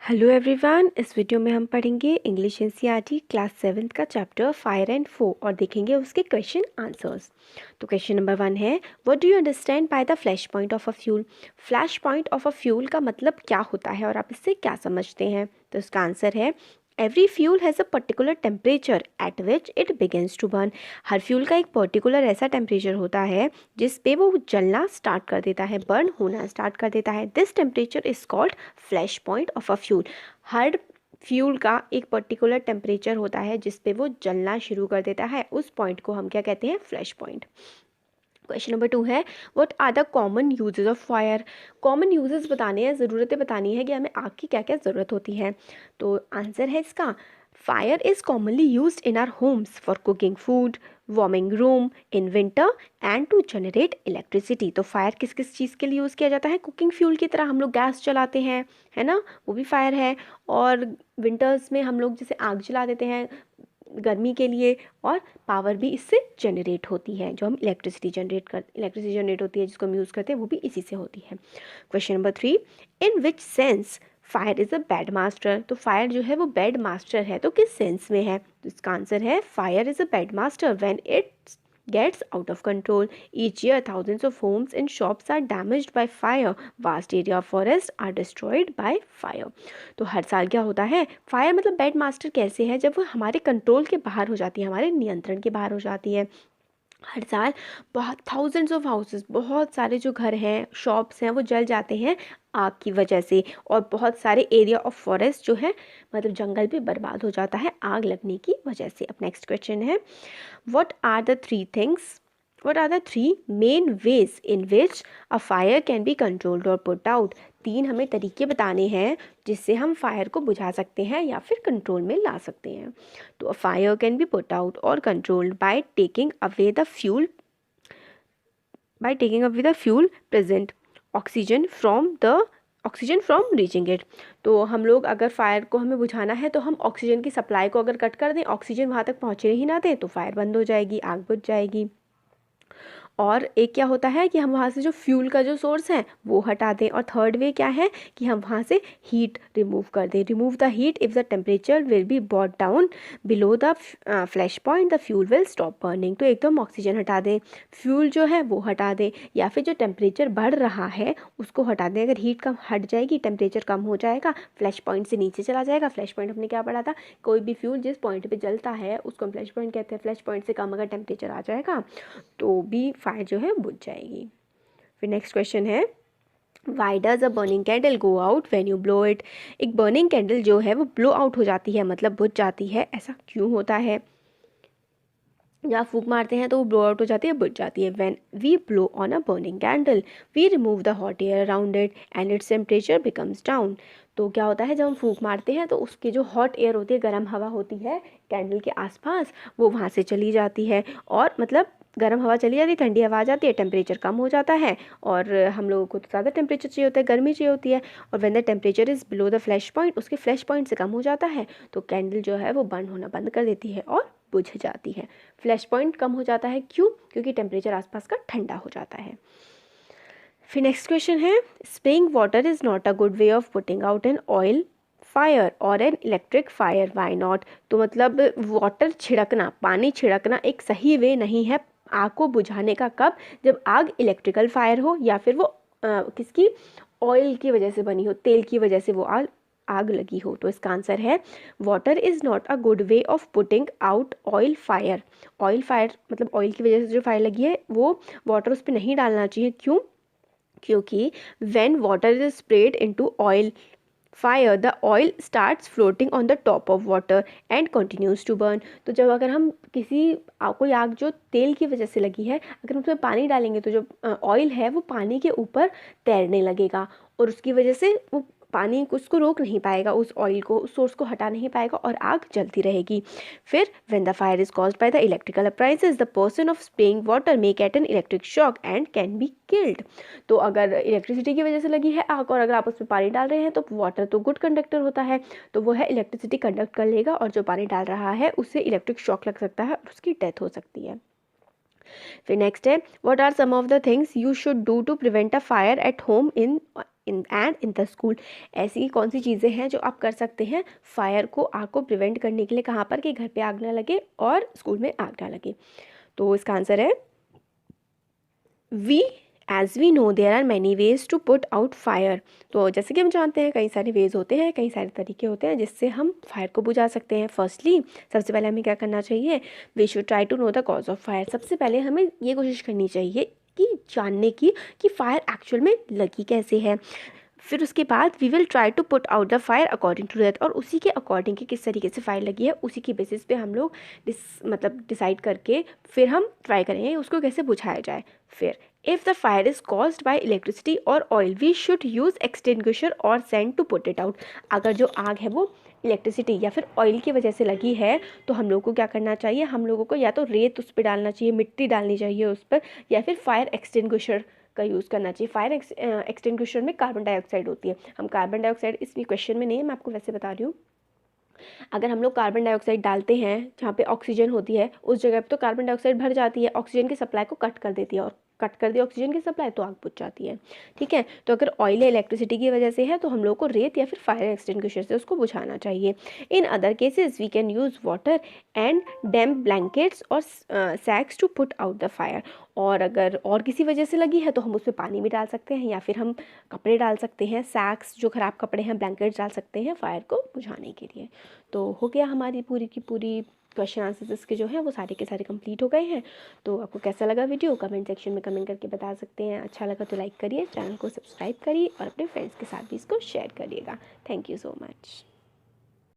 Hello everyone, इस video में हम पढ़ेंगे इंग्लिश एनसीईआरटी क्लास 7 का चैप्टर फायर एंड फो और देखेंगे उसके क्वेश्चन आंसर्स। तो क्वेश्चन नंबर 1 है, what do you understand by the flash point of a fuel. Flash point of a fuel का मतलब क्या होता है और आप इससे क्या समझते हैं। तो इसका आंसर है, every fuel has a particular temperature at which it begins to burn. हर फ्यूल का एक पर्टिकुलर ऐसा टेम्परेचर होता है जिस पे वो जलना स्टार्ट कर देता है, बर्न होना स्टार्ट कर देता है। This temperature is called flash point of a fuel. Her fuel का एक पर्टिकुलर टेम्परेचर होता है जिस पे वो जलना शुरू कर देता है, उस पॉइंट को हम क्या कहते हैं, फ्लैश पॉइंट। क्वेश्चन नंबर 2 है, what are the common uses of fire. Common uses बताने हैं, ज़रूरतें बतानी है कि हमें आग की क्या क्या ज़रूरत होती है। तो आंसर है इसका, fire is commonly used in our homes for cooking food, warming room in winter and to generate electricity. तो फायर किस किस चीज़ के लिए यूज़ किया जाता है, कुकिंग फ्यूल की तरह हम लोग गैस जलाते हैं, है ना, वो भी फायर है। और विंटर्स में हम लोग जैसे आग जला देते हैं गर्मी के लिए, और पावर भी इससे जनरेट होती है, जो हम इलेक्ट्रिसिटी जनरेट होती है जिसको हम यूज़ करते हैं, वो भी इसी से होती है। Question number 3, in which sense fire is a bad master. तो फायर जो है वो बैड मास्टर है, तो किस सेंस में है। तो इसका आंसर है, fire is a bad master when it gets out of control. Each year, thousands of homes and shops are damaged by fire. Vast area of forest are destroyed by fire. तो हर साल क्या होता है, fire मतलब bad master कैसे है, जब वो हमारे कंट्रोल के बाहर हो जाती है, हमारे नियंत्रण के बाहर हो जाती है। हर साल बहुत थाउजेंड्स ऑफ हाउसेस, बहुत सारे जो घर हैं, शॉप्स हैं, वो जल जाते हैं आग की वजह से। और बहुत सारे एरिया ऑफ फॉरेस्ट जो है, मतलब जंगल भी बर्बाद हो जाता है आग लगने की वजह से। अब नेक्स्ट क्वेश्चन है, what are the three main ways in which a fire can be controlled or put out। 3 हमें तरीके बताने हैं जिससे हम फायर को बुझा सकते हैं या फिर कंट्रोल में ला सकते हैं। तो a fire can be put out or controlled by taking away the fuel present oxygen from reaching it. तो हम लोग अगर फायर को हमें बुझाना है तो हम ऑक्सीजन की सप्लाई को अगर कट कर दें, ऑक्सीजन वहाँ तक पहुँचने ही ना दें, तो फायर बंद हो जाएगी, आग बुझ जाएगी। और एक क्या होता है कि हम वहाँ से जो फ्यूल का जो सोर्स है वो हटा दें। और थर्ड वे क्या है कि हम वहाँ से हीट रिमूव कर दें। Remove the heat if the temperature will be bought down below the flash point, the fuel will stop burning. तो एकदम ऑक्सीजन हटा दें, फ्यूल जो है वो हटा दें, या फिर जो टेम्परेचर बढ़ रहा है उसको हटा दें। अगर हीट कम हट जाएगी, टेम्परेचर कम हो जाएगा, फ्लैश पॉइंट से नीचे चला जाएगा। फ्लैश पॉइंट हमने क्या पढ़ा था, कोई भी फ्यूल जिस पॉइंट पे जलता है उसको हम फ्लैश पॉइंट कहते हैं। फ्लैश पॉइंट से कम अगर टेम्परेचर आ जाएगा तो भी फायर जो है बुझ जाएगी। फिर नेक्स्ट क्वेश्चन है, why does a burning candle go out when you blow it. एक बर्निंग कैंडल जो है वो ब्लो आउट हो जाती है, मतलब बुझ जाती है, ऐसा क्यों होता है। जब फूंक मारते हैं तो वो ब्लो आउट हो जाती है, बुझ जाती है। When we blow on a burning candle we remove the hot air around it and its temperature becomes down. तो क्या होता है, जब हम फूंक मारते हैं तो उसकी जो हॉट एयर होती है, गर्म हवा होती है कैंडल के आसपास, वो वहाँ से चली जाती है, और मतलब गर्म हवा चली जाती है, ठंडी हवा आ जाती है, टेम्परेचर कम हो जाता है। और हम लोगों को तो ज़्यादा टेम्परेचर चाहिए होता है, गर्मी चाहिए होती है। और when the temperature is below the flash point, उसके फ्लैश पॉइंट से कम हो जाता है, तो कैंडल जो है वो बर्न होना बंद कर देती है और बुझ जाती है। फ्लैश पॉइंट कम हो जाता है, क्यों, क्योंकि टेम्परेचर आसपास का ठंडा हो जाता है। फिर नेक्स्ट क्वेश्चन है, spraying water is not a good way of putting out an oil fire और an electric fire, why not. तो मतलब वाटर छिड़कना, पानी छिड़कना एक सही वे नहीं है आग को बुझाने का। कब, जब आग इलेक्ट्रिकल फायर हो या फिर वो किसकी, ऑयल की वजह से बनी हो, तेल की वजह से वो आग लगी हो। तो इसका आंसर है, water is not a good way of putting out oil fire. Oil fire मतलब ऑयल की वजह से जो फायर लगी है वो वाटर उस पर नहीं डालना चाहिए। क्यों, क्योंकि when water is sprayed into oil fire the oil starts floating on the top of water and continues to burn। तो जब अगर हम कोई आग जो तेल की वजह से लगी है, अगर हम उसमें पानी डालेंगे तो जो ऑयल है वो पानी के ऊपर तैरने लगेगा, और उसकी वजह से वो पानी उसको रोक नहीं पाएगा, उस ऑयल को, उस सोर्स को हटा नहीं पाएगा, और आग जलती रहेगी। फिर when the fire is caused by the electrical appliances the person of spraying water may get an electric shock and can be killed. तो अगर इलेक्ट्रिसिटी की वजह से लगी है आग, और अगर आप उसमें पानी डाल रहे हैं, तो वाटर तो गुड कंडक्टर होता है, तो वो है इलेक्ट्रिसिटी कंडक्ट कर लेगा, और जो पानी डाल रहा है उससे इलेक्ट्रिक शॉक लग सकता है और उसकी डेथ हो सकती है। फिर नेक्स्ट है, what are some of the things you should do to prevent a fire at home in in the school. ऐसी कौन सी चीज़ें हैं जो आप कर सकते हैं फायर को, आग को प्रिवेंट करने के लिए, कहाँ पर, कि घर पे आग ना लगे और स्कूल में आग ना लगे। तो इसका आंसर है we. As we know there are many ways to put out fire. तो जैसे कि हम जानते हैं कई सारे वेज होते हैं, कई सारे तरीके होते हैं जिससे हम फायर को बुझा सकते हैं। फर्स्टली सबसे पहले हमें क्या करना चाहिए, we should try to know the cause of fire. सबसे पहले हमें ये कोशिश करनी चाहिए कि जानने की कि फायर एक्चुअल में लगी कैसे है। फिर उसके बाद we will try to put out the fire according to that, और उसी के अकॉर्डिंग कि किस तरीके से फायर लगी है उसी की बेसिस पे हम लोग डिसाइड करके फिर हम ट्राई करेंगे उसको कैसे बुझाया जाए। फिर if the fire is caused by electricity और oil we should use extinguisher और sand to put it out. अगर जो आग है वो इलेक्ट्रिसिटी या फिर ऑयल की वजह से लगी है तो हम लोगों को क्या करना चाहिए, हम लोगों को या तो रेत उस पर डालना चाहिए, मिट्टी डालनी चाहिए उस पर, या फिर फायर एक्सटिंग्विशर का यूज़ करना चाहिए। फायर एक्सटिंग्विशर में कार्बन डाइऑक्साइड होती है। हम कार्बन डाइऑक्साइड इस क्वेश्चन में नहीं है, मैं आपको वैसे बता रही हूँ। अगर हम लोग कार्बन डाइऑक्साइड डालते हैं जहाँ पे ऑक्सीजन होती है उस जगह पे तो कार्बन डाइऑक्साइड भर जाती है, ऑक्सीजन की सप्लाई को कट कर देती है, और कट कर दी ऑक्सीजन की सप्लाई तो आग बुझ जाती है। ठीक है, तो अगर ऑयल या इलेक्ट्रिसिटी की वजह से है तो हम लोग को रेत या फिर फायर एक्सटिंग्विशर से उसको बुझाना चाहिए। In other cases we can use water and damp blankets और sacks to put out the fire. और अगर और किसी वजह से लगी है तो हम उसमें पानी भी डाल सकते हैं या फिर हम कपड़े डाल सकते हैं, सैक्स जो ख़राब कपड़े हैं, ब्लैंकेट्स डाल सकते हैं फायर को बुझाने के लिए। तो हो गया हमारी पूरी की पूरी क्वेश्चन आंसर्स इसके जो हैं वो सारे के सारे कंप्लीट हो गए हैं। तो आपको कैसा लगा वीडियो कमेंट सेक्शन में कमेंट करके बता सकते हैं। अच्छा लगा तो लाइक करिए, चैनल को सब्सक्राइब करिए और अपने फ्रेंड्स के साथ भी इसको शेयर करिएगा। Thank you so much.